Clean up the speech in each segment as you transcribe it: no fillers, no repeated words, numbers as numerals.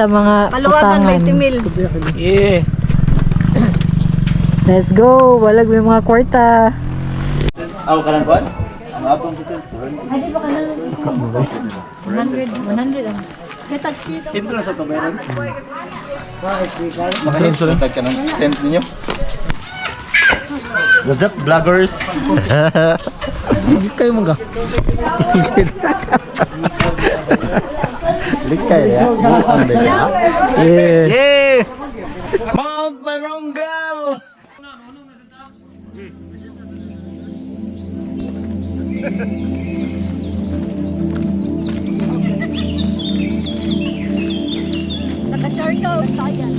sa mga Paluwagan may timil. Yeah. Let's go. Walag may mga kwarta. Ako ka lang kuhan? Ang apong dito. Ay, di ba ka lang? 100 ang. Intro sa kameran. Makalimutan ka ng tent ninyo. What's up, vloggers? Hindi kayo mga. Likay ya. Yeah. Yeah! Mount Manonggal! Naka-share ka. Tayan.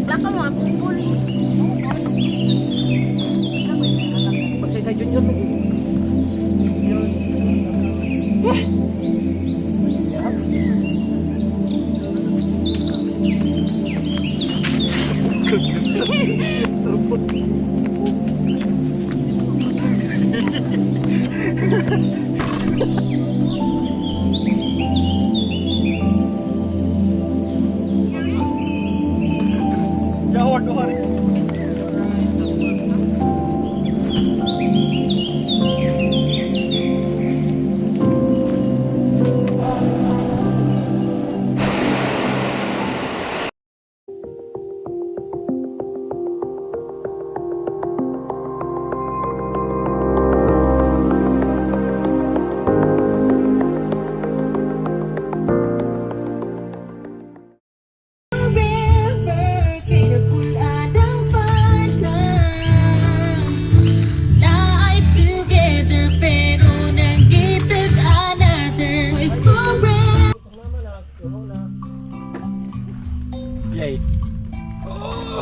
Wala ka mga kumpul. Sa junior.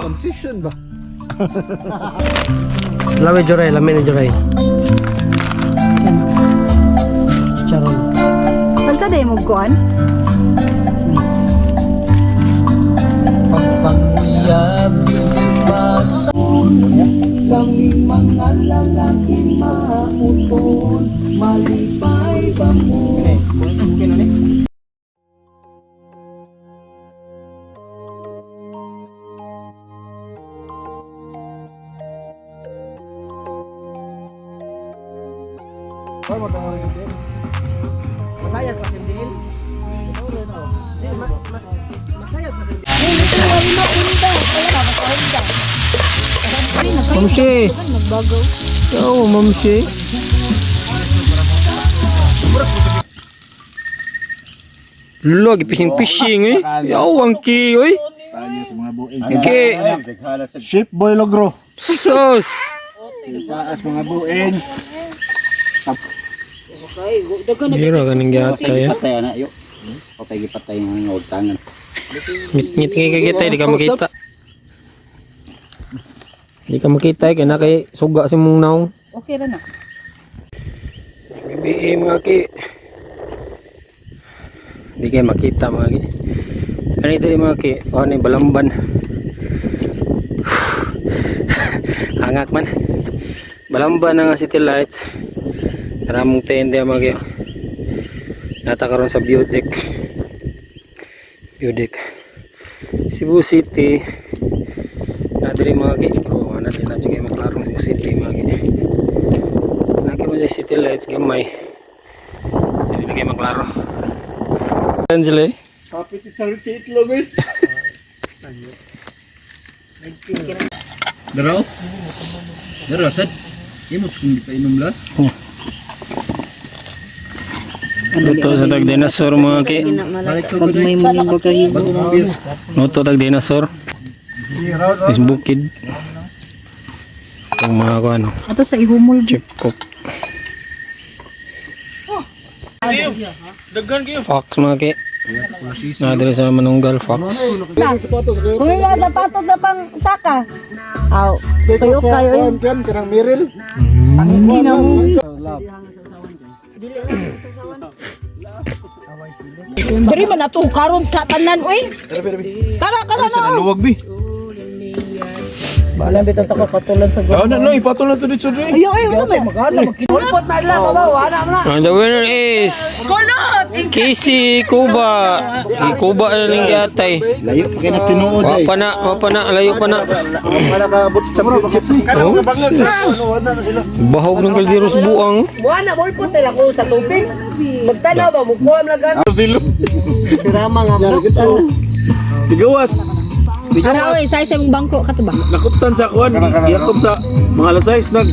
Transition ba? Lami Joray, lami ni Joray. Charon. Pagsa day mo kuan? Pagpanguyab basa kami mga lalaking mautol malipay ba mo. Masayag pa sindil. Masayag pa sindil. Mamsi. Magbago. Oh, mamsi. Lulo, fishing eh. Yaw, ang ki, oy. Tanya sa mga buing. Ki. Ship boy logro. Sus. Saas mga buing. Hiro ka nang gyata ya. Patay na yo. Okay, gipatay ang utangan. Ngit-ngit kay kita, di ka makita. Di ka makita kay na kay suga si mong naong. Okay ra na. Gabi mga ki. Di kayo makita mga ki. Ganito yung mga ki. O ni balamban. Hangak man. Balamban na nga city lights. Maraming tende mga ki. Natakaroon sa view deck. View deck. Cebu City. Nadiri mga ki. O natin na kayo maklarong Cebu City mga ki. Naki mo sa city lights gamay. Hindi na kayo maklaro. Angela. Kapit sa itlog eh. Daraw? Daraw, sad? Imus kung di pa inom la? Luto sa tag dinosaur mga ki. Pag may muning bagahibo. Luto tag dinosaur. Is bukid. Itong mga ano. Ato sa ihumol. Chip cook. Fox mga ki. Nadali sa manunggal fox. Kung yung sapatos sa pang saka. Aw. Kayo kayo. Yan, karang Miril. Hindi na mo. Dari man ato karon ka tanan uy. Kara na. Luwag bi. Alam bitaw ta kapatulan sa Oh, no, ipatuloy to dito rin. Ayaw, naman. Magana, magkinulpot na ila, babaw. Ana mo na. And the winner is Casey Kuba. Kuba na ning yatay. Layo pa kinas tinuod ay. Wa pa na, layo pa na. Wala ka but championship. Bahog ng kalderos buang. Buwan na, mulpot nila ko sa tubig. Magtanaw ba, mukha mo lagan. Sirama nga mo. Digawas. Araw, isa-isa mong bangko ka to ba? Nakuptan sa kuan. Giyakop sa mga alas 6 nag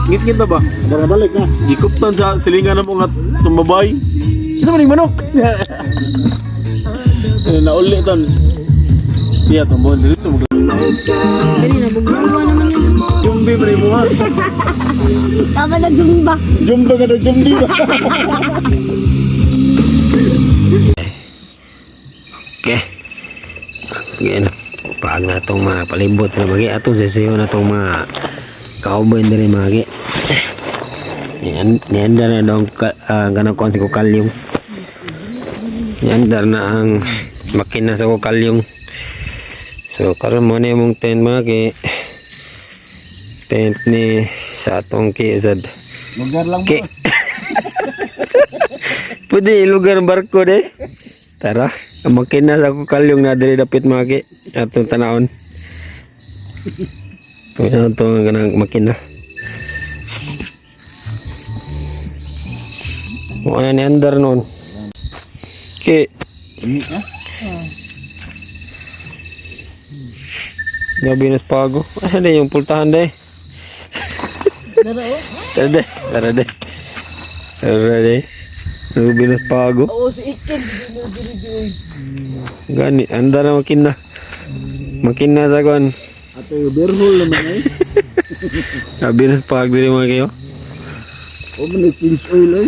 ngit-ngit na ba? Bara balik na. Gikuptan sa silingan ng mga tumbabay. Isa man yung manok. Nauli tan. Stiya tumbon diretso mo. Dali na, bugbuwa naman yun. Jumbi pre mo ha. Tama na jumba. Jumbo ka jumbi ba? Okay. Again. Pag na itong mga palibot na magi. Atong sisiyo na itong mga cowboy na rin magi. Niandar na daw ganang kuhan si kukalyong. Niandar na ang makina sa kukalyong. So karon mo na yung tent magi. Tent ni sa atong kiisad. Lugar lang Okay. Pwede lugar barko de. Tara, ang makina sa kukalyong na diri dapit magi atong tanawon. Ito ang ganang makina. Wala ni andar noon. Okay. Gabi na spago. Asa din yung pultahan de? Tara de. Tara de. Tara de. Gabi na spago. Oo, si Ikin. Gani, andar na makina. Makina sa kuan. ato berhol naman ay. Gabi na spago diri mga kayo. O man change oil ay.